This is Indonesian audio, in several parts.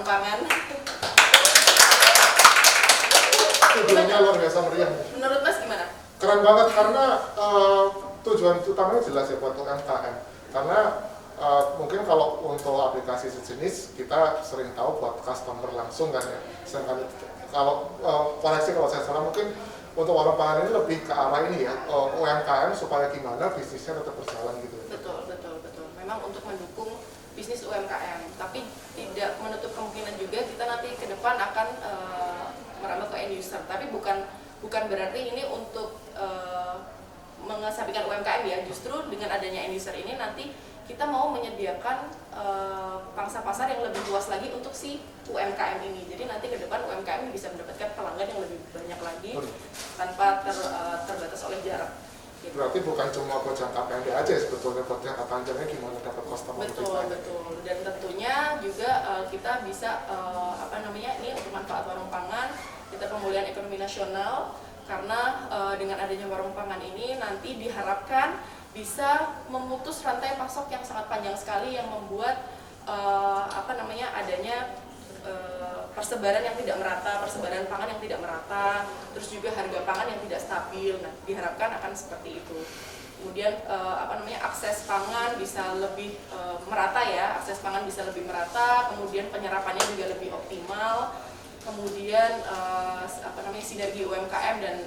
pangan. Tujuannya luar biasa meriah. Menurut Mas gimana? Keren banget karena tujuan utamanya jelas ya buat UMKM. Karena mungkin kalau untuk aplikasi sejenis kita sering tahu buat customer langsung kan ya. Sedangkan kalau koreksi kalau saya salah, mungkin untuk warung pangan ini lebih ke arah ini ya, UMKM supaya gimana bisnisnya tetap berjalan gitu. Betul. Memang untuk mendukung bisnis UMKM, tapi tidak menutup kemungkinan juga kita nanti ke depan akan merambah ke end user. Tapi bukan berarti ini untuk mengesampingkan UMKM ya. Justru dengan adanya end user ini nanti kita mau menyediakan pangsa pasar yang lebih luas lagi untuk si UMKM ini. Jadi nanti ke depan UMKM bisa mendapatkan pelanggan yang lebih banyak lagi tanpa terbatas oleh jarak. Gitu. Berarti bukan cuma buat jangka pendek aja sebetulnya, buat jangka panjangnya gimana dapat customer. Betul. Dan tentunya juga kita bisa ini untuk manfaat warung pangan, kita pemulihan ekonomi nasional karena dengan adanya warung pangan ini nanti diharapkan bisa memutus rantai pasok yang sangat panjang sekali yang membuat adanya persebaran yang tidak merata, persebaran pangan yang tidak merata, terus juga harga pangan yang tidak stabil. Nah, diharapkan akan seperti itu. Kemudian akses pangan bisa lebih merata ya, akses pangan bisa lebih merata, kemudian penyerapannya juga lebih optimal. Kemudian sinergi UMKM dan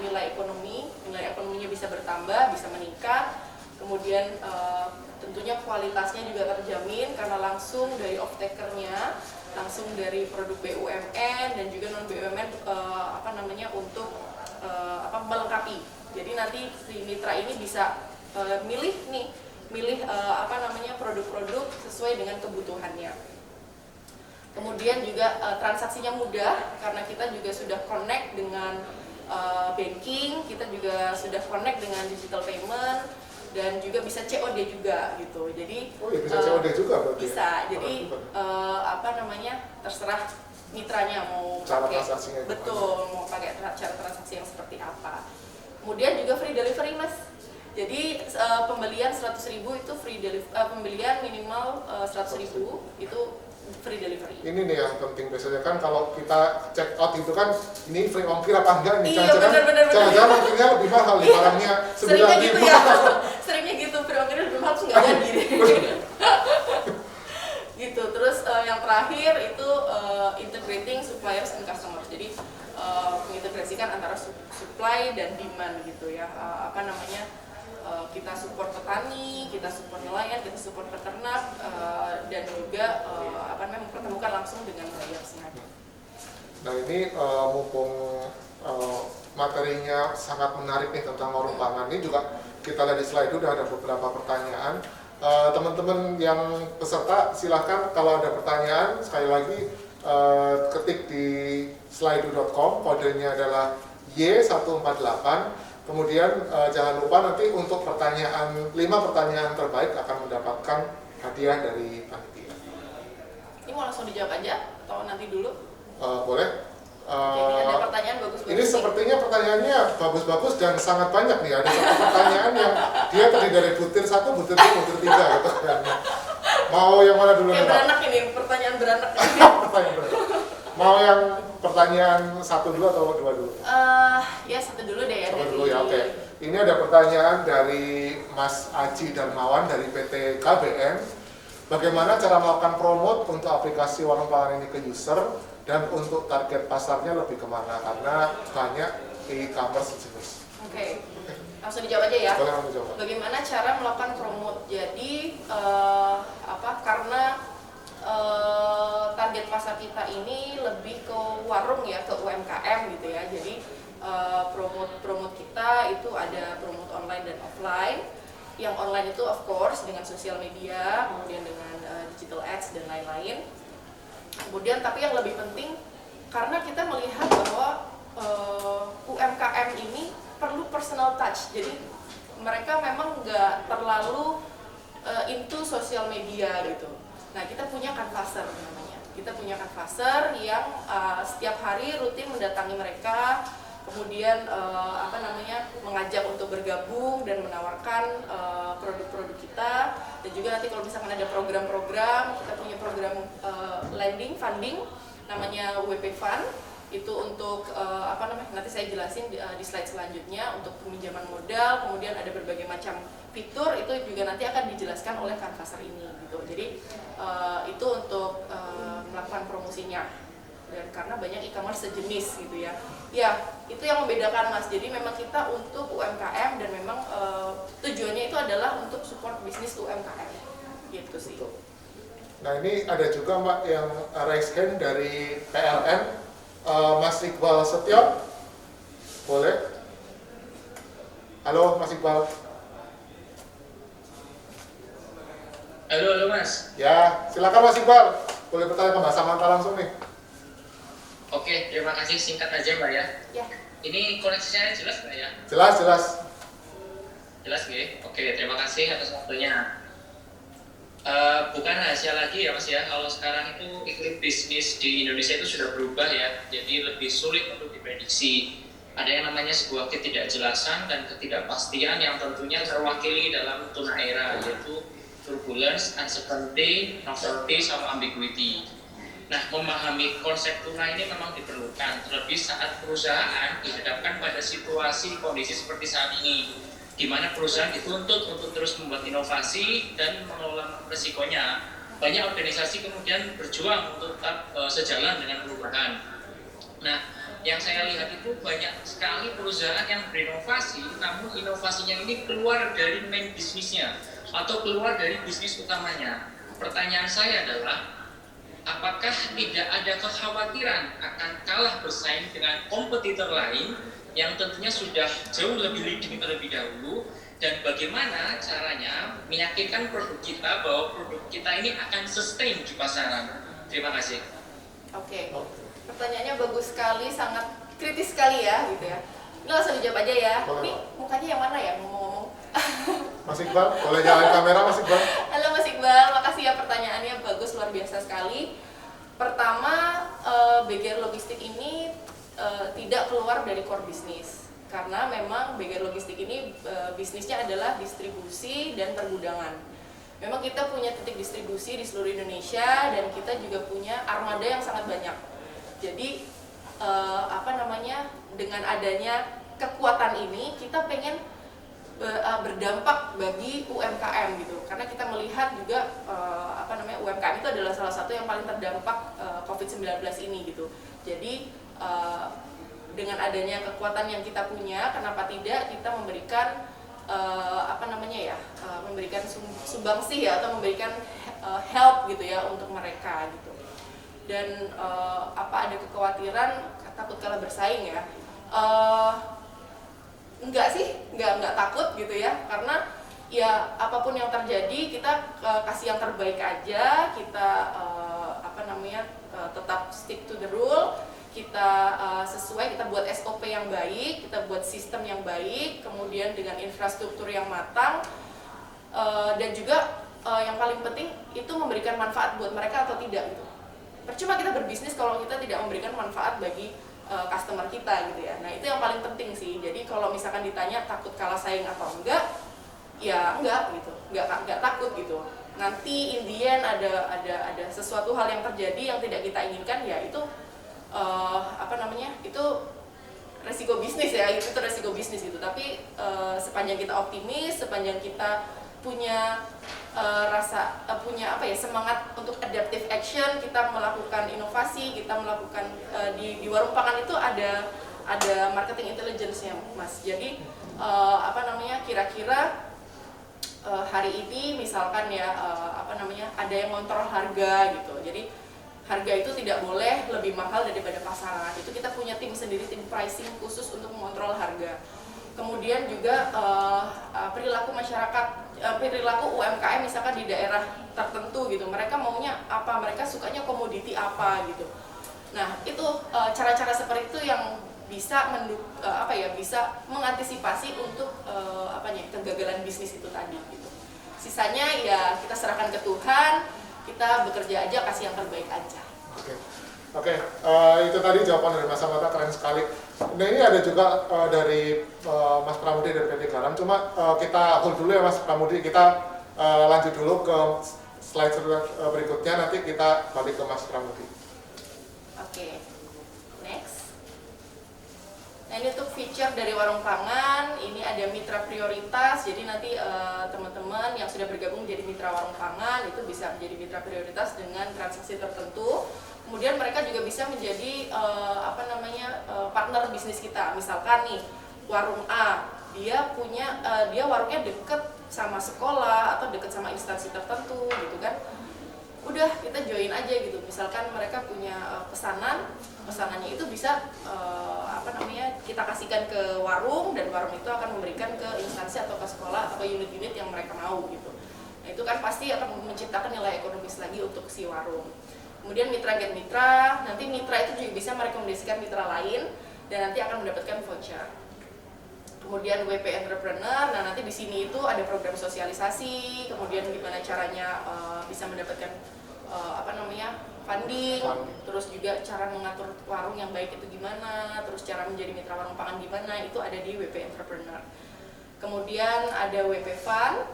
nilai ekonominya bisa bertambah, bisa meningkat. Kemudian tentunya kualitasnya juga terjamin karena langsung dari off-taker-nya, langsung dari produk BUMN dan juga non BUMN untuk melengkapi. Jadi nanti si mitra ini bisa milih produk-produk sesuai dengan kebutuhannya. Kemudian juga transaksinya mudah karena kita juga sudah connect dengan banking, kita juga sudah connect dengan digital payment dan juga bisa COD juga gitu. Jadi bisa COD juga berarti. Bisa. Jadi terserah mitranya mau cara pakai transaksinya mau pakai cara transaksi yang seperti apa. Kemudian juga free delivery Mas. Jadi pembelian 100.000 itu pembelian minimal 100.000 itu free delivery. Ini nih yang penting biasanya kan kalau kita check out itu kan ini free ongkir apa enggak nih? Iya Jangan-jangan ongkirnya lebih mahal nih barangnya 9.000. Seringnya gitu ya. Seringnya gitu, free ongkirnya lebih mahal nggak jadi deh. Gitu. Terus yang terakhir itu integrating suppliers and customers. Jadi mengintegrasikan antara supply dan demand gitu ya. Kita support petani, kita support nelayan, kita support peternak, dan juga mempertemukan langsung dengan buyer-nya. Nah ini mumpung materinya sangat menarik nih tentang warung pangan, ini juga kita lihat di slide udah ada beberapa pertanyaan. Teman-teman yang peserta silahkan kalau ada pertanyaan sekali lagi ketik di slido.com, kodenya adalah Y148. Kemudian jangan lupa nanti untuk 5 pertanyaan terbaik akan mendapatkan hadiah dari panitia. Ini mau langsung dijawab aja atau nanti dulu? Boleh. Ini ada pertanyaan bagus-bagus. Ini sepertinya pertanyaannya bagus-bagus dan sangat banyak nih. Ada satu pertanyaan yang dia terdiri dari butir 1, butir 2, butir 3 gitu. Mau yang mana dulu nih, Pak? Beranak ini, pertanyaan beranak. Pertanyaan beranak. Mau yang pertanyaan 1 dulu atau 2 dulu? Ya 1 dulu deh ya. 1 dulu ya, oke. Ini ada pertanyaan dari Mas Aji Darmawan dari PT KBN. Bagaimana cara melakukan promote untuk aplikasi warung pangan ini ke user dan untuk target pasarnya lebih kemana? Karena banyak e-commerce jenis. Oke. Langsung dijawab aja ya. Boleh langsung jawab. Bagaimana cara melakukan promote? Jadi karena target pasar kita ini lebih ke warung ya, ke UMKM gitu ya. Jadi promote kita itu ada promote online dan offline. Yang online itu of course dengan sosial media, kemudian dengan digital ads dan lain-lain. Kemudian tapi yang lebih penting karena kita melihat bahwa UMKM ini perlu personal touch. Jadi mereka memang nggak terlalu into sosial media gitu. Nah kita punya canvasser namanya. Kita punya canvasser yang setiap hari rutin mendatangi mereka. kemudian mengajak untuk bergabung dan menawarkan produk-produk kita, dan juga nanti kalau misalkan ada program-program, kita punya program lending funding namanya WP Fund, itu untuk nanti saya jelasin di slide selanjutnya, untuk peminjaman modal, kemudian ada berbagai macam fitur, itu juga nanti akan dijelaskan oleh Canvasser ini gitu. Jadi itu untuk melakukan promosinya. Dan karena banyak e-commerce sejenis gitu ya. Ya, itu yang membedakan Mas. Jadi memang kita untuk UMKM dan memang tujuannya itu adalah untuk support bisnis UMKM. Gitu sih. Nah, ini ada juga Mbak yang raise hand dari PLN, Mas Iqbal Setio. Boleh? Halo Mas Iqbal. Halo Mas. Ya, silakan Mas Iqbal. Boleh bertanya ke Mbak Samantha langsung nih. Oke, terima kasih, singkat aja Mbak ya. Ya. Ini koneksinya jelas Mbak ya? Jelas. Jelas nggih? Oke, terima kasih atas waktunya. Bukan rahasia lagi ya Mas ya, kalau sekarang itu iklim bisnis di Indonesia itu sudah berubah ya, jadi lebih sulit untuk diprediksi. Ada yang namanya sebuah ketidakjelasan dan ketidakpastian yang tentunya terwakili dalam tuna era, yaitu turbulence, uncertainty, novelty, sama ambiguity. Nah, memahami konsep tuna ini memang diperlukan, terlebih saat perusahaan dihadapkan pada situasi kondisi seperti saat ini, di mana perusahaan dituntut untuk terus membuat inovasi dan mengelola resikonya. Banyak organisasi kemudian berjuang untuk tetap sejalan dengan perubahan. Nah, yang saya lihat itu banyak sekali perusahaan yang berinovasi, namun inovasinya ini keluar dari main bisnisnya atau keluar dari bisnis utamanya. Pertanyaan saya adalah, apakah tidak ada kekhawatiran akan kalah bersaing dengan kompetitor lain yang tentunya sudah jauh lebih leading terlebih dahulu, dan bagaimana caranya meyakinkan produk kita bahwa produk kita ini akan sustain di pasaran? Terima kasih. Oke. Pertanyaannya bagus sekali, sangat kritis sekali ya gitu ya. Ini langsung dijawab aja ya. Ini mukanya yang mana ya ngomong-ngomong? Mas Iqbal, boleh nyalain kamera Mas Iqbal? Halo Mas Iqbal, makasih ya pertanyaannya, bagus, luar biasa sekali. Pertama, BGR Logistik ini tidak keluar dari core bisnis, karena memang BGR Logistik ini bisnisnya adalah distribusi dan pergudangan. Memang kita punya titik distribusi di seluruh Indonesia dan kita juga punya armada yang sangat banyak. Jadi dengan adanya kekuatan ini kita pengen berdampak bagi UMKM gitu, karena kita melihat juga UMKM itu adalah salah satu yang paling terdampak COVID-19 ini gitu. Jadi dengan adanya kekuatan yang kita punya, kenapa tidak kita memberikan memberikan sumbangsi ya, atau memberikan help gitu ya untuk mereka gitu. Dan ada kekhawatiran takut kalah bersaing ya? Enggak sih, enggak takut gitu ya, karena ya apapun yang terjadi kita kasih yang terbaik aja, kita tetap stick to the rule, kita sesuai, kita buat SOP yang baik, kita buat sistem yang baik, kemudian dengan infrastruktur yang matang, dan juga yang paling penting itu memberikan manfaat buat mereka atau tidak gitu. Percuma kita berbisnis kalau kita tidak memberikan manfaat bagi customer kita gitu ya. Nah, itu yang paling penting sih. Jadi kalau misalkan ditanya takut kalah saing atau enggak, ya enggak gitu. Enggak takut gitu. Nanti in the end ada sesuatu hal yang terjadi yang tidak kita inginkan, ya itu itu resiko bisnis ya, itu resiko bisnis gitu. Tapi sepanjang kita optimis, sepanjang kita punya semangat untuk adaptive action, kita melakukan inovasi, kita melakukan di warung pangan itu ada marketing intelligence-nya Mas. Jadi kira-kira hari ini misalkan ya ada yang ngontrol harga gitu. Jadi harga itu tidak boleh lebih mahal daripada pasaran. Itu kita punya tim sendiri, tim pricing khusus untuk mengontrol harga. Kemudian juga perilaku masyarakat, perilaku UMKM misalkan di daerah tertentu gitu, mereka maunya apa, mereka sukanya komoditi apa gitu. Nah itu cara-cara seperti itu yang bisa bisa mengantisipasi untuk kegagalan bisnis itu tadi gitu. Sisanya ya kita serahkan ke Tuhan, kita bekerja aja, kasih yang terbaik aja. Oke. Itu tadi jawaban dari Mas Samantha, keren sekali. Nah ini ada juga dari Mas Pramudi dari PT Garam, cuma kita hold dulu ya Mas Pramudi, kita lanjut dulu ke slide berikutnya, nanti kita balik ke Mas Pramudi. Oke, next. Nah ini untuk feature dari warung pangan, ini ada mitra prioritas, jadi nanti teman-teman yang sudah bergabung jadi mitra warung pangan itu bisa menjadi mitra prioritas dengan transaksi tertentu. Kemudian mereka juga bisa menjadi partner bisnis kita. Misalkan nih warung A, dia warungnya deket sama sekolah atau deket sama instansi tertentu gitu kan. Udah kita join aja gitu. Misalkan mereka punya pesanannya itu bisa kita kasihkan ke warung, dan warung itu akan memberikan ke instansi atau ke sekolah atau unit-unit yang mereka mau gitu. Nah itu kan pasti akan menciptakan nilai ekonomis lagi untuk si warung. Kemudian mitra get mitra, nanti mitra itu juga bisa merekomendasikan mitra lain dan nanti akan mendapatkan voucher. Kemudian WP Entrepreneur, nah nanti di sini itu ada program sosialisasi, kemudian gimana caranya bisa mendapatkan funding, terus juga cara mengatur warung yang baik itu gimana, terus cara menjadi mitra warung pangan gimana, itu ada di WP Entrepreneur. Kemudian ada WP Fund,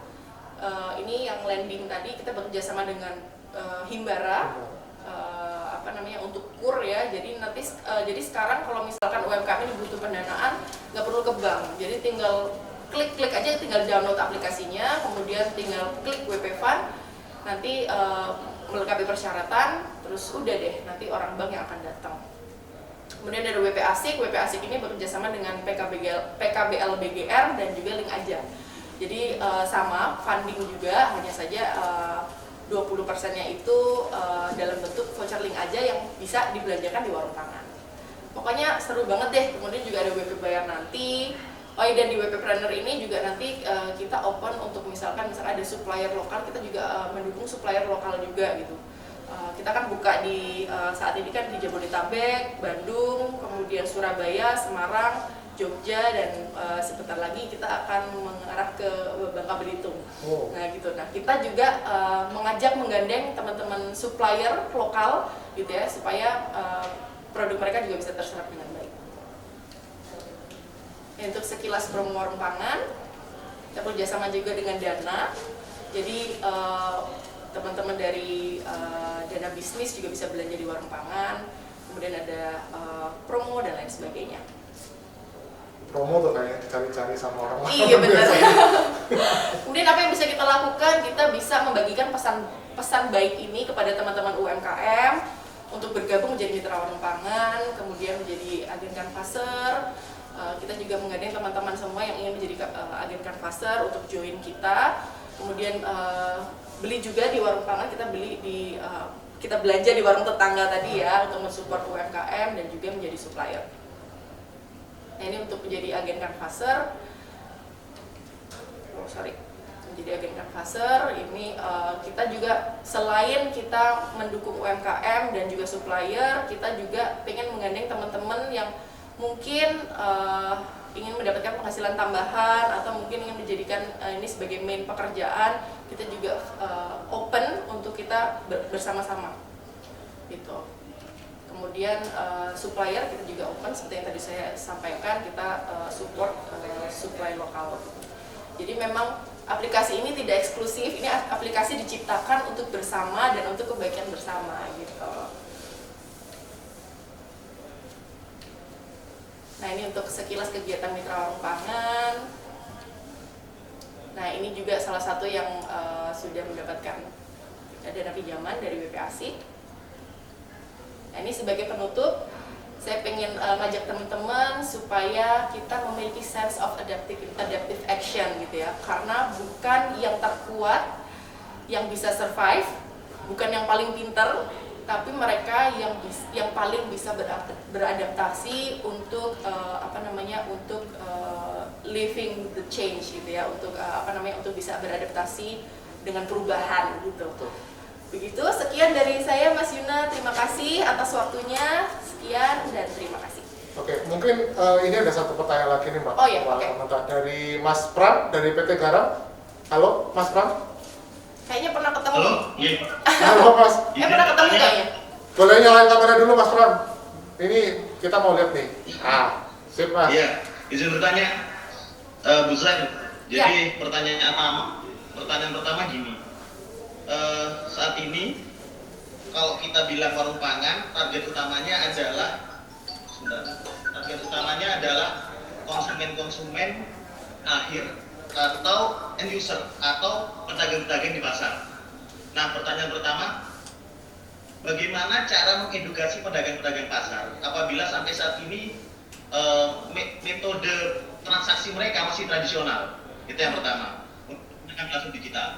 ini yang landing tadi kita bekerja sama dengan Himbara, untuk KUR ya. Jadi sekarang kalau misalkan UMKM ini butuh pendanaan, nggak perlu ke bank, jadi tinggal klik aja, tinggal download aplikasinya, kemudian tinggal klik WP Fund, nanti melengkapi persyaratan, terus udah deh, nanti orang bank yang akan datang. Kemudian ada WP Asik ini bekerja sama dengan PKBL BGR dan juga Link Aja. Jadi sama funding juga, hanya saja 20%-nya itu dalam bentuk voucher Link Aja yang bisa dibelanjakan di warung pangan. Pokoknya seru banget deh. Kemudian juga ada WP Bayar Nanti. Dan di WP Planner ini juga nanti kita open untuk misalkan ada supplier lokal, kita juga mendukung supplier lokal juga gitu. Kita kan buka di saat ini kan di Jabodetabek, Bandung, kemudian Surabaya, Semarang, Jogja, dan sebentar lagi kita akan mengarah ke Bangka Belitung. Nah gitu. Nah kita juga menggandeng teman-teman supplier lokal gitu ya, supaya produk mereka juga bisa terserap dengan baik. Untuk sekilas promo warung pangan, kita kerjasama juga dengan Dana. Jadi teman-teman dari Dana Bisnis juga bisa belanja di warung pangan. Kemudian ada promo dan lain sebagainya. Promo tuh kayaknya dicari-cari sama orang. Iya benar. Kemudian apa yang bisa kita lakukan? Kita bisa membagikan pesan baik ini kepada teman-teman UMKM untuk bergabung menjadi mitra warung pangan, kemudian menjadi agen canvasser. Kita juga menggandeng teman-teman semua yang ingin menjadi agen canvasser untuk join kita. Kemudian beli juga di warung pangan, kita belanja di warung tetangga tadi ya, untuk mensupport UMKM dan juga menjadi supplier. Nah ini untuk menjadi agen canvasser. Menjadi agen canvasser ini kita juga selain kita mendukung UMKM dan juga supplier, kita juga pengen menggandeng teman-teman yang mungkin ingin mendapatkan penghasilan tambahan atau mungkin ingin menjadikan ini sebagai main pekerjaan. Kita juga open untuk kita bersama-sama gitu. Kemudian supplier kita juga open, seperti yang tadi saya sampaikan, kita support supply lokal. Jadi memang aplikasi ini tidak eksklusif, ini aplikasi diciptakan untuk bersama dan untuk kebaikan bersama gitu. Nah ini untuk sekilas kegiatan mitra warung pangan. Nah ini juga salah satu yang sudah mendapatkan dana pinjaman dari WP Asik. Nah ini sebagai penutup, saya pengen ngajak teman-teman supaya kita memiliki sense of adaptive action gitu ya. Karena bukan yang terkuat yang bisa survive, bukan yang paling pinter, tapi mereka yang paling bisa beradaptasi untuk untuk living the change gitu ya, untuk untuk bisa beradaptasi dengan perubahan gitu. Begitu, sekian dari saya Mas Yuna, terima kasih atas waktunya, sekian dan terima kasih. Oke, mungkin ini ada satu pertanyaan lagi nih Mbak. Oh iya, oke. Dari Mas Pram dari PT Garam. Halo Mas Pram. Kayaknya pernah ketemu. Halo, iya. Halo Mas. Pernah ketemu kayaknya. Boleh nyalain kamera dulu Mas Pram. Ini kita mau lihat nih. Sip Mas. Iya, izin bertanya, Bu Sren. Jadi pertanyaan pertama gini, saat ini kalau kita bilang warung pangan, target utamanya adalah konsumen akhir atau end user atau pedagang-pedagang di pasar. Nah, pertanyaan pertama, bagaimana cara mengedukasi pedagang-pedagang pasar apabila sampai saat ini metode transaksi mereka masih tradisional? Itu yang pertama, menggunakan platform digital.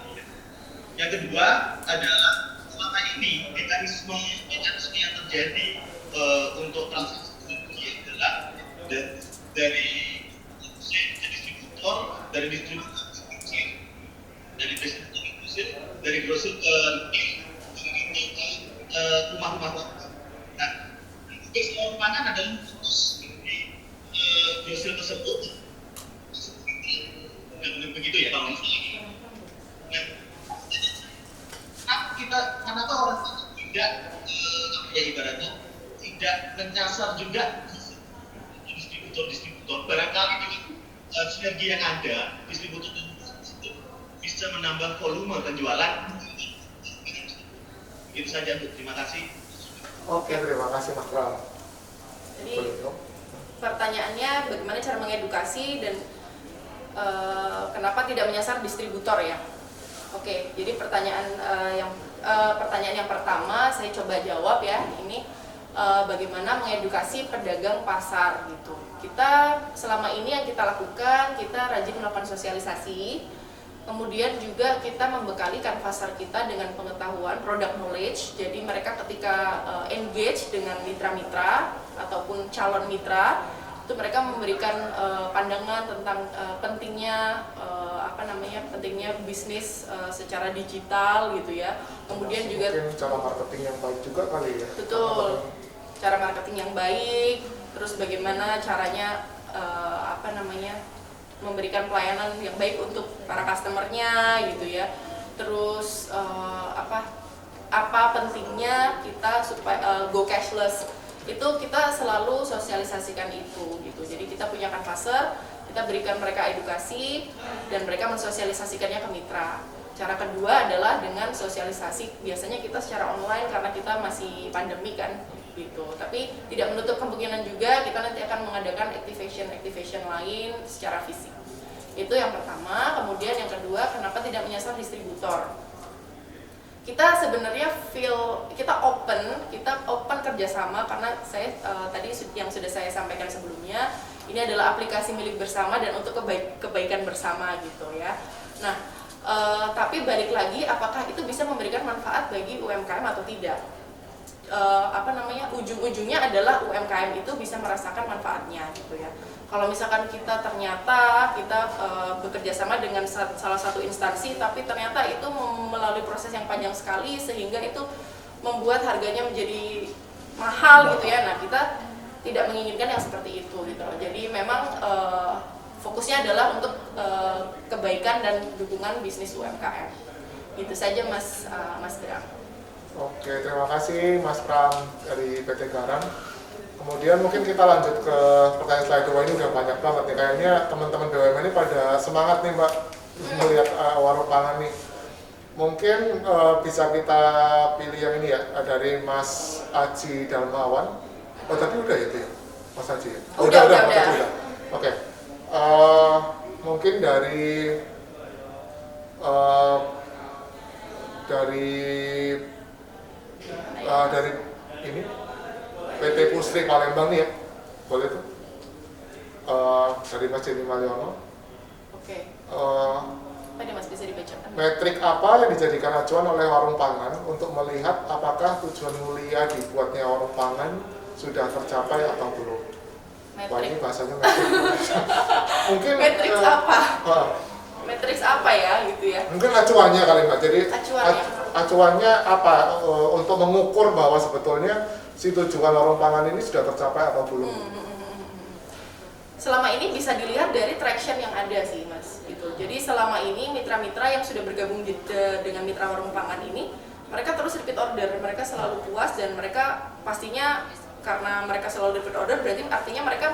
Yang kedua adalah selama ini mekanisme yang terjadi untuk transaksi yang adalah dari distributor, dari grosir ke rumah-rumah. Nah, semua pangan adalah fokus di grosir tersebut. Begitu ya kalau misalnya. Kenapa orang tidak ibaratnya tidak menyasar juga distributor barangkali dengan sinergi yang ada distributor itu bisa menambah volume penjualan. Itu saja Bu, terima kasih. Oke, terima kasih Mas Pram. Jadi pertanyaannya bagaimana cara mengedukasi dan kenapa tidak menyasar distributor ya? Oke, jadi pertanyaan yang pertama saya coba jawab ya. Ini bagaimana mengedukasi pedagang pasar gitu. Kita selama ini yang kita lakukan, kita rajin melakukan sosialisasi. Kemudian juga kita membekali pasar kita dengan pengetahuan product knowledge. Jadi mereka ketika engage dengan mitra-mitra ataupun calon mitra, itu mereka memberikan pandangan tentang pentingnya pentingnya bisnis secara digital gitu ya. Kemudian juga mungkin cara marketing yang baik juga kali ya. Betul. Cara marketing yang baik, terus bagaimana caranya memberikan pelayanan yang baik untuk para customernya gitu ya. Terus apa pentingnya kita supaya go cashless, itu kita selalu sosialisasikan itu gitu. Jadi kita punya kanvaser, kita berikan mereka edukasi dan mereka mensosialisasikannya ke mitra. Cara kedua adalah dengan sosialisasi, biasanya kita secara online karena kita masih pandemi kan gitu. Tapi tidak menutup kemungkinan juga kita nanti akan mengadakan activation lain secara fisik. Itu yang pertama. Kemudian yang kedua, kenapa tidak menyasar distributor? Kita sebenarnya kita open kerjasama karena saya tadi yang sudah saya sampaikan sebelumnya, ini adalah aplikasi milik bersama dan untuk kebaikan bersama gitu ya. Nah, tapi balik lagi, apakah itu bisa memberikan manfaat bagi UMKM atau tidak? Ujung-ujungnya adalah UMKM itu bisa merasakan manfaatnya gitu ya. Kalau misalkan kita ternyata bekerja sama dengan salah satu instansi, tapi ternyata itu melalui proses yang panjang sekali sehingga itu membuat harganya menjadi mahal gitu ya. Nah, kita tidak menginginkan yang seperti itu gitu. Jadi memang fokusnya adalah untuk kebaikan dan dukungan bisnis UMKM. Itu saja Mas Bram. Oke, terima kasih Mas Pram dari PT Garam. Kemudian mungkin kita lanjut ke pertanyaan slide 2, ini udah banyak banget nih. Kayaknya teman-teman BUMN ini pada semangat nih Mbak melihat warung pangan nih. Mungkin bisa kita pilih yang ini ya, dari Mas Aji Dalmawan. Oh tadi udah ya, Mas Aji ya? Udah. Oke. Mungkin dari ini PT Pusri Palembang nih ya, boleh tuh, dari Mas Jenny Malyono. Oke. Apa nih Mas, bisa dibacakan? Metrik apa yang dijadikan acuan oleh warung pangan untuk melihat apakah tujuan mulia dibuatnya warung pangan sudah tercapai atau belum? Wah, ini bahasanya metrik. Mungkin Matrix apa? Matrix apa ya gitu ya? Mungkin acuannya kali Mbak. Jadi acuannya apa untuk mengukur bahwa sebetulnya si tujuan warung pangan ini sudah tercapai atau belum? Selama ini bisa dilihat dari traction yang ada sih Mas gitu. Jadi selama ini mitra-mitra yang sudah bergabung dengan mitra warung pangan ini, mereka terus repeat order, mereka selalu puas dan mereka pastinya karena mereka selalu repeat order, berarti artinya mereka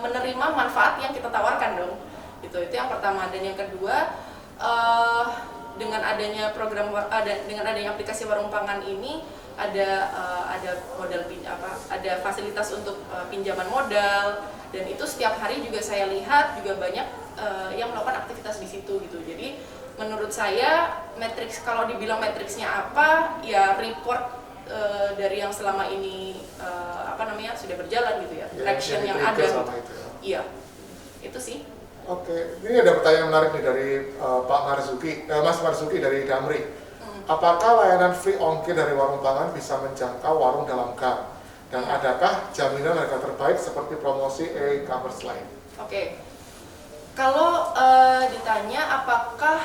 menerima manfaat yang kita tawarkan dong. Itu yang pertama. Dan yang kedua, dengan adanya dengan adanya aplikasi warung pangan ini ada modal ada fasilitas untuk pinjaman modal, dan itu setiap hari juga saya lihat juga banyak yang melakukan aktivitas di situ gitu. Jadi menurut saya matriks, kalau dibilang matriksnya apa ya, report dari yang selama ini sudah berjalan gitu ya, traction yang ada gitu. Iya, itu sih. Oke, ini ada pertanyaan menarik nih dari Pak Marzuki, Mas Marzuki dari Damri. Apakah layanan free ongkir dari warung pangan bisa menjangkau warung dalam gang? Dan adakah jaminan harga terbaik seperti promosi e-commerce lain? Oke, kalau ditanya apakah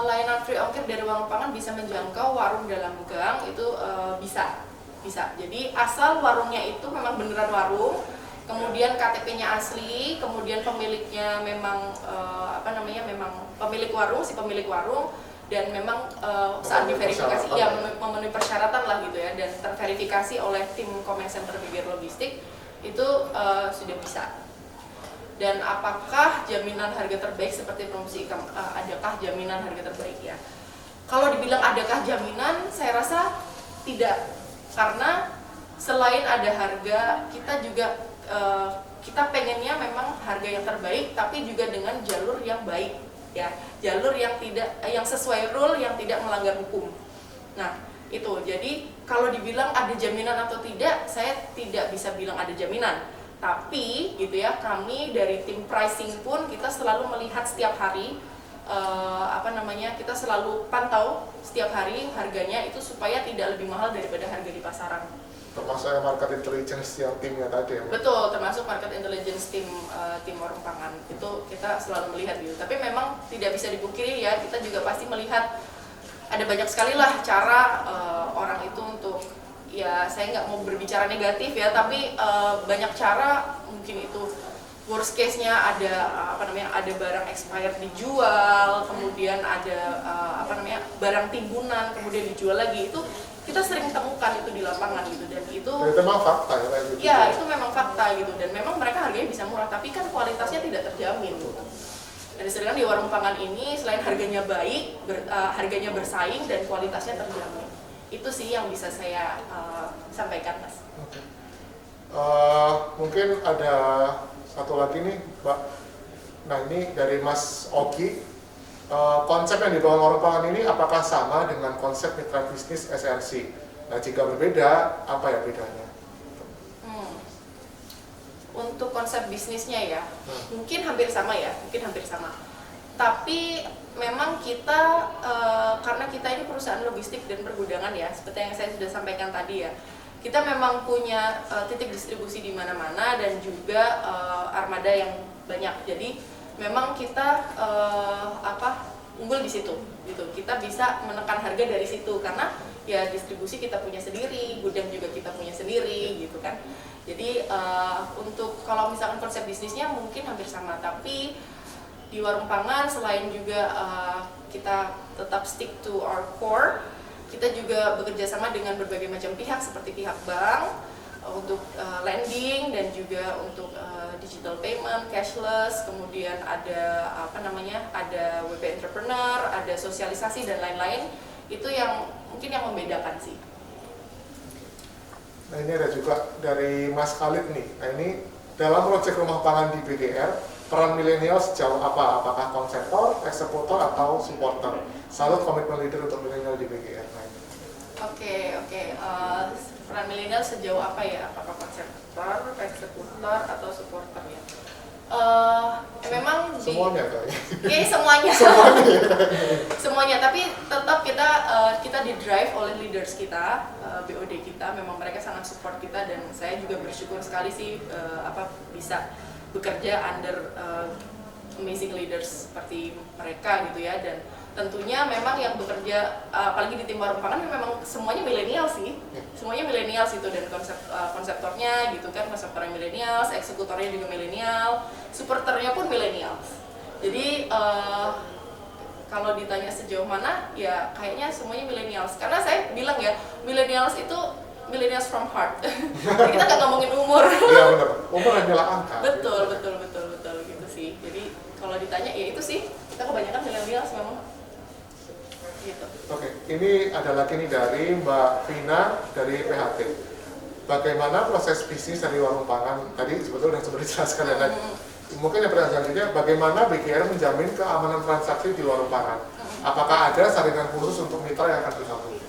layanan free ongkir dari warung pangan bisa menjangkau warung dalam gang, itu bisa. Jadi asal warungnya itu memang beneran warung, kemudian KTP-nya asli, kemudian pemiliknya memang memang pemilik warung, dan memang saat diverifikasi ya memenuhi persyaratan lah gitu ya, dan terverifikasi oleh tim Comment Center BGR Logistik, itu sudah bisa. Dan apakah jaminan harga terbaik seperti promosi adakah jaminan harga terbaik ya? Kalau dibilang adakah jaminan, saya rasa tidak, karena selain ada harga, kita juga kita pengennya memang harga yang terbaik, tapi juga dengan jalur yang baik ya, jalur yang sesuai rule, yang tidak melanggar hukum. Nah itu, jadi kalau dibilang ada jaminan atau tidak, saya tidak bisa bilang ada jaminan, tapi gitu ya, kami dari tim pricing pun kita selalu melihat setiap hari, kita selalu pantau setiap hari harganya itu supaya tidak lebih mahal daripada harga di pasaran. Termasuk market intelligence yang timnya tadi ya? Betul, termasuk market intelligence tim warung pangan, itu kita selalu melihat gitu. Tapi memang tidak bisa dipungkiri ya, kita juga pasti melihat ada banyak sekali lah cara orang itu untuk, ya saya nggak mau berbicara negatif ya, tapi banyak cara. Mungkin itu worst case-nya ada ada barang expired dijual, kemudian ada barang timbunan kemudian dijual lagi. Itu kita sering temukan itu di lapangan gitu, dan itu memang fakta ya kayak gitu. Ya, itu memang fakta gitu, dan memang mereka harganya bisa murah, tapi kan kualitasnya tidak terjamin gitu. Dan sedangkan di warung pangan ini selain harganya baik, harganya bersaing dan kualitasnya terjamin. Itu sih yang bisa saya sampaikan, Mas. Oke. Mungkin ada satu lagi nih, Mbak. Nah, ini dari Mas Oki. Konsep yang dibawa warung pangan ini apakah sama dengan konsep mitra bisnis SRC? Nah, jika berbeda, apa ya bedanya? Untuk konsep bisnisnya ya, mungkin hampir sama ya, Tapi memang kita, karena kita ini perusahaan logistik dan pergudangan ya, seperti yang saya sudah sampaikan tadi ya, kita memang punya titik distribusi di mana-mana dan juga armada yang banyak. Jadi memang kita unggul di situ gitu. Kita bisa menekan harga dari situ karena ya distribusi kita punya sendiri, gudang juga kita punya sendiri gitu kan. Jadi untuk kalau misalkan konsep bisnisnya mungkin hampir sama, tapi di warung pangan selain juga kita tetap stick to our core, kita juga bekerja sama dengan berbagai macam pihak seperti pihak bank untuk lending dan juga untuk digital payment, cashless, kemudian ada ada WP entrepreneur, ada sosialisasi dan lain-lain. Itu yang mungkin yang membedakan sih. Nah, ini ada juga dari Mas Khalid nih. Nah, ini dalam proyek rumah pangan di BGR, peran milenial sejauh apa? Apakah konseptor, eksekutor, atau supporter? Salut komitmen leader untuk milenial di BGR. Nah, Oke. Peran milenial sejauh apa ya? Apakah konseptor, eksekutor, atau supporter ya? Memang semuanya kayaknya. Iya, semuanya. Tapi tetap kita di drive oleh leaders kita, BOD kita. Memang mereka sangat support kita, dan saya juga bersyukur sekali sih bisa bekerja under amazing leaders seperti mereka gitu ya. Dan tentunya memang yang bekerja apalagi di tim warung pangan memang semuanya milenial sih, semuanya milenial itu, dan konseptornya gitu kan, konseptornya milenial, eksekutornya juga milenial, supporternya pun milenial. Jadi kalau ditanya sejauh mana ya kayaknya semuanya milenial, karena saya bilang ya milenials itu millennials from heart. Jadi kita nggak ngomongin umur. Iya benar, umur hanyalah angka. betul gitu sih. Jadi kalau ditanya ya itu sih, kita kebanyakan millennials memang gitu. Oke, ini ada lagi nih dari Mbak Vina dari PHT. Bagaimana proses bisnis dari warung pangan? Tadi sebetulnya sudah dijelaskan ya. Mungkin yang pertanyaan selanjutnya, bagaimana BGR menjamin keamanan transaksi di warung pangan? Apakah ada saringan khusus untuk mitra yang akan bergabung?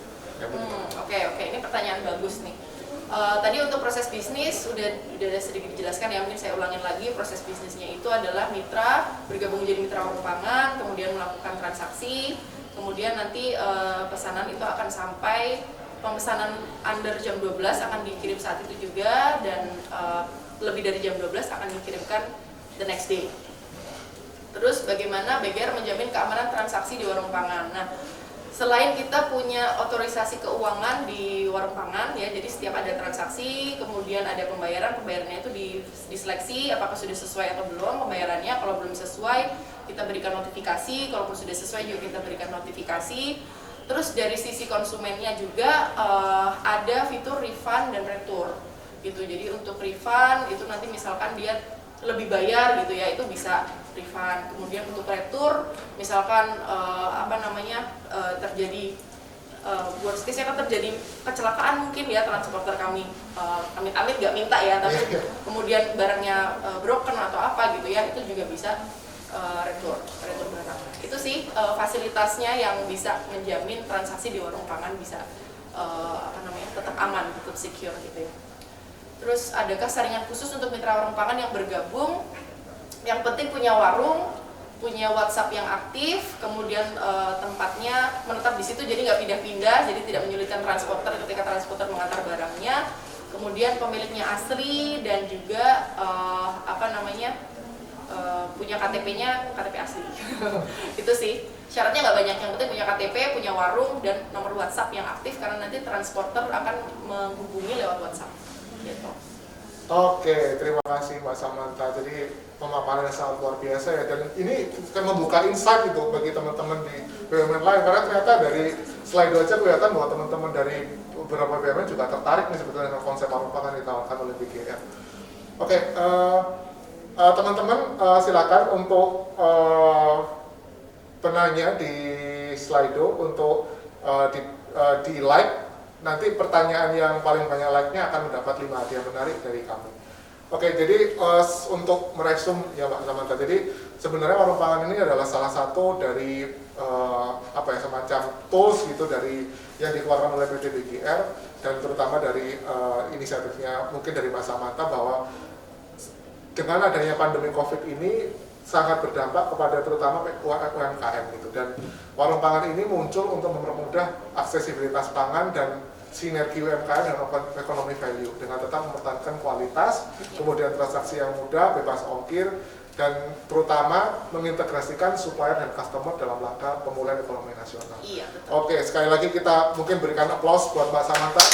Oke, ini pertanyaan bagus nih. Tadi untuk proses bisnis udah sedikit dijelaskan ya, mungkin saya ulangin lagi. Proses bisnisnya itu adalah mitra bergabung menjadi mitra warung pangan, kemudian melakukan transaksi, kemudian nanti pesanan itu akan sampai, pemesanan under jam 12 akan dikirim saat itu juga, dan lebih dari jam 12 akan dikirimkan the next day. Terus bagaimana BGR menjamin keamanan transaksi di warung pangan? Nah, selain kita punya otorisasi keuangan di warung pangan ya, jadi setiap ada transaksi, kemudian ada pembayarannya itu diseleksi apakah sudah sesuai atau belum pembayarannya. Kalau belum sesuai, kita berikan notifikasi. Kalaupun sudah sesuai juga kita berikan notifikasi. Terus dari sisi konsumennya juga ada fitur refund dan retur gitu. Jadi untuk refund itu nanti misalkan dia lebih bayar gitu ya, itu bisa refund. Kemudian untuk retur misalkan terjadi worst case kan terjadi kecelakaan mungkin ya, transporter kami amit-amit nggak minta ya, tapi kemudian barangnya broken atau apa gitu ya, itu juga bisa retur barang. Itu sih fasilitasnya yang bisa menjamin transaksi di warung pangan bisa tetap aman, tetap secure gitu ya. Terus adakah saringan khusus untuk mitra warung pangan yang bergabung? Yang penting punya warung, punya WhatsApp yang aktif, kemudian tempatnya menetap di situ, jadi nggak pindah-pindah, jadi tidak menyulitkan transporter ketika transporter mengantar barangnya. Kemudian pemiliknya asli dan juga punya KTP-nya, KTP asli. Itu sih syaratnya nggak banyak, yang penting punya KTP, punya warung, dan nomor WhatsApp yang aktif, karena nanti transporter akan menghubungi lewat WhatsApp. Gitu. Oke, terima kasih Mbak Samantha. Jadi pemaparannya sangat luar biasa ya, dan ini kan membuka insight gitu bagi teman-teman di BUMN lain, karena ternyata dari slide aja kelihatan bahwa teman-teman dari beberapa BUMN juga tertarik nih sebetulnya dengan konsep warung pangan ditawarkan oleh BGR. Oke, teman-teman silakan untuk penanya di Slido untuk di like. Nanti pertanyaan yang paling banyak like-nya akan mendapat 5 hadiah menarik dari kami. Oke, jadi untuk meresum ya Mbak Samantha, jadi sebenarnya warung pangan ini adalah salah satu dari semacam tools gitu dari yang dikeluarkan oleh PT BGR, dan terutama dari inisiatifnya mungkin dari Mbak Samantha, bahwa dengan adanya pandemi COVID ini sangat berdampak kepada terutama UMKM gitu, dan warung pangan ini muncul untuk mempermudah aksesibilitas pangan dan sinergi UMKM dan ekonomi value dengan tetap mempertahankan kualitas, kemudian transaksi yang mudah, bebas ongkir, dan terutama mengintegrasikan supplier dan customer dalam langkah pemulihan ekonomi nasional. Iya, betul. Oke, sekali lagi kita mungkin berikan aplaus buat Mbak Samantha.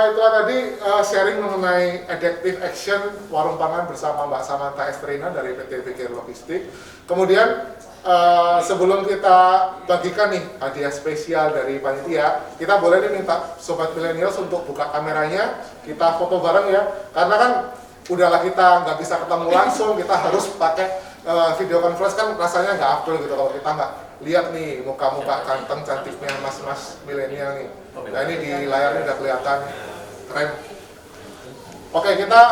Itu tadi sharing mengenai adaptive action warung pangan bersama Mbak Samantha Estrina dari PT BGR Logistik. Kemudian sebelum kita bagikan nih hadiah spesial dari panitia, kita boleh nih minta sobat millennials untuk buka kameranya, kita foto bareng ya. Karena kan udahlah kita nggak bisa ketemu langsung, kita harus pakai video conference, kan rasanya nggak afdol gitu kalau kita nggak lihat nih muka-muka ganteng cantiknya mas-mas milenial nih. Nah ini di layarnya udah kelihatan keren. Oke, kita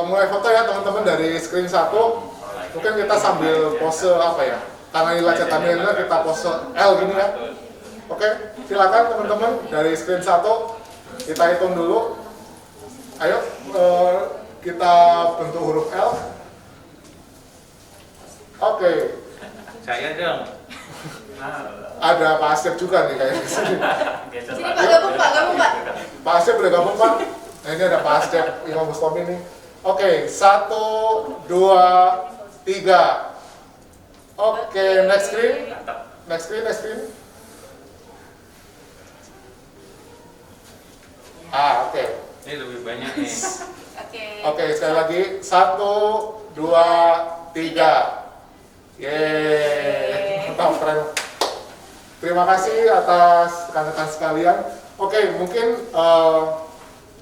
mulai foto ya teman-teman dari screen 1. Mungkin kita sambil pose karena ini cetak milenial, kita pose L gini ya. Oke, silakan teman-teman dari screen 1. Kita hitung dulu. Ayo kita bentuk huruf L. Oke. Saya dong. Ada Pak Asep juga nih kayaknya. Sini Pak, gabung Pak. Pak Asep boleh gabung Pak. Nah ini ada Pak Asep, Imam Bustomi nih. Oke, 1, 2, 3. Oke, next screen. Oke. Ini lebih banyak nih. Oke, sekali lagi 1, 2, 3. Yeay, mantap, keren. Terima kasih atas rekan-rekan sekalian. Oke, mungkin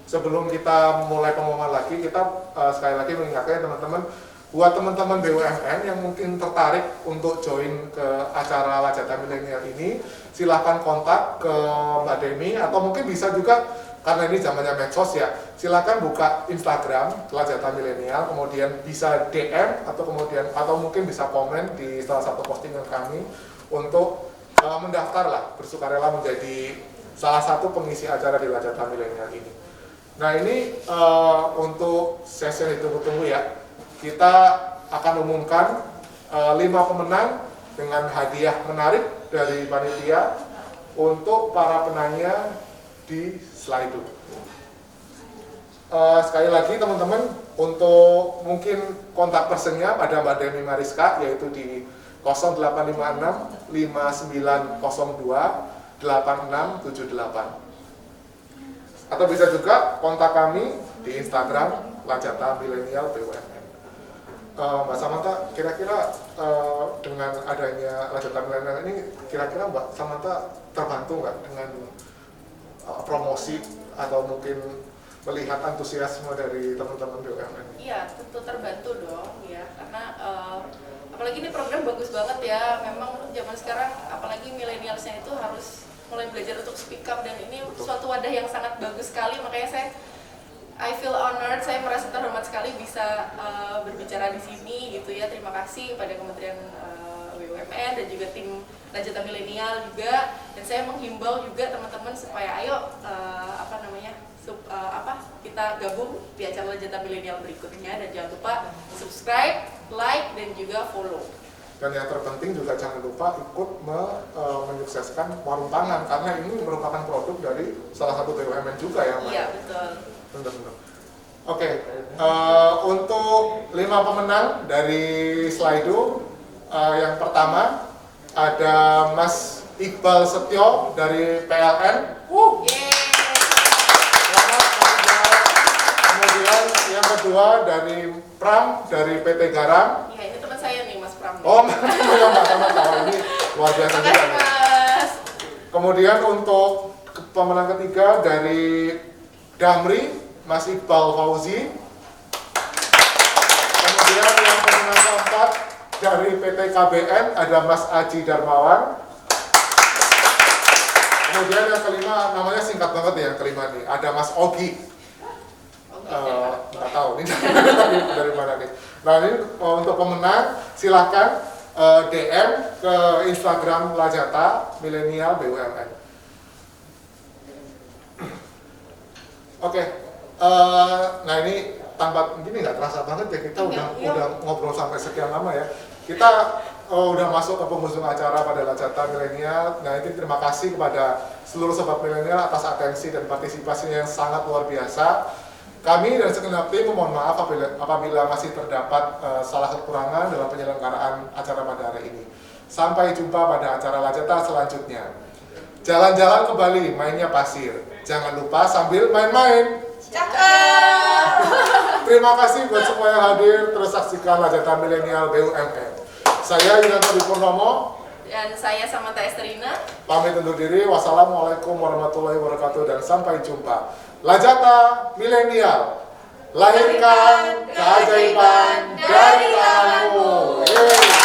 sebelum kita mulai pengumuman lagi, kita sekali lagi mengingatkan teman-teman, buat teman-teman BUMN yang mungkin tertarik untuk join ke acara Lajata Milenial ini, silahkan kontak ke Mbak Demi, atau mungkin bisa juga, karena ini zamannya medsos ya, silahkan buka Instagram Lajata Milenial, kemudian bisa DM atau mungkin bisa komen di salah satu postingan kami untuk mendaftar lah, bersukarela menjadi salah satu pengisi acara di Lajata Milenial ini. Nah ini untuk sesi yang ditunggu-tunggu ya, kita akan umumkan 5 pemenang dengan hadiah menarik dari panitia untuk para penanya di Slido. Sekali lagi teman-teman, untuk mungkin kontak personnya pada Mbak Demi Mariska, yaitu di 0856 5902 8678, atau bisa juga kontak kami di Instagram Lajata Milenial BUMN. Mbak Samantha, kira-kira dengan adanya Lajata Milenial ini, kira-kira Mbak Samantha terbantu nggak dengan promosi atau mungkin melihat antusiasme dari teman-teman BUMN? Iya, tentu terbantu dong ya, karena apalagi ini program bagus banget ya. Memang zaman sekarang apalagi milenialsnya itu harus mulai belajar untuk speak up, dan ini suatu wadah yang sangat bagus sekali. Makanya I feel honored, saya merasa terhormat sekali bisa berbicara di sini gitu ya. Terima kasih pada Kementerian BUMN dan juga tim Lajata Milenial juga, dan saya menghimbau juga teman-teman supaya ayo kita gabung di acara Lajata Milenial berikutnya, dan jangan lupa subscribe, like, dan juga follow. Dan yang terpenting juga jangan lupa ikut menyukseskan warung pangan, karena ini merupakan produk dari salah satu BUMN juga ya Mbak? Iya, betul. Benar-benar. Oke, untuk 5 pemenang dari Slido, yang pertama ada Mas Iqbal Setio dari PLN. Yeay. Selamat Mas Iqbal. Kemudian yang kedua dari Pram dari PT Garam. Iya, ini teman saya nih, Mas Pram. Oh, Mbak Samantha, ini luar biasa Terima juga. kasih, Mas. Kemudian untuk pemenang ketiga dari Damri, Mas Iqbal Fauzi. Kemudian yang pemenang keempat dari PT KBN ada Mas Aji Darmawan. Kemudian yang kelima, namanya singkat banget ya, yang kelima nih, ada Mas Ogi. Nggak tahu ini dari mana nih. Nah ini untuk pemenang silahkan DM ke Instagram Lajata Milenial BUMN. Oke, nah ini tanpa gini nggak terasa banget ya, kita udah ngobrol sampai sekian lama ya. Kita udah masuk ke penghujung acara pada Lajata Milenial. Nah ini terima kasih kepada seluruh sobat milenial atas atensi dan partisipasinya yang sangat luar biasa. Kami dari segenap tim mohon maaf apabila masih terdapat salah kekurangan dalam penyelenggaraan acara pada hari ini. Sampai jumpa pada acara Lajata selanjutnya. Jalan-jalan ke Bali, mainnya pasir. Jangan lupa sambil main-main. Cakep. Terima kasih buat semua yang hadir. Terus saksikan Lajata Milenial BUMN. Saya Yunanto Purnomo. Dan saya Samantha Esterina. Pamit undur diri. Wassalamualaikum warahmatullahi wabarakatuh dan sampai jumpa. Lajata Milenial, lahirkan keajaiban dari kamu. Yeay.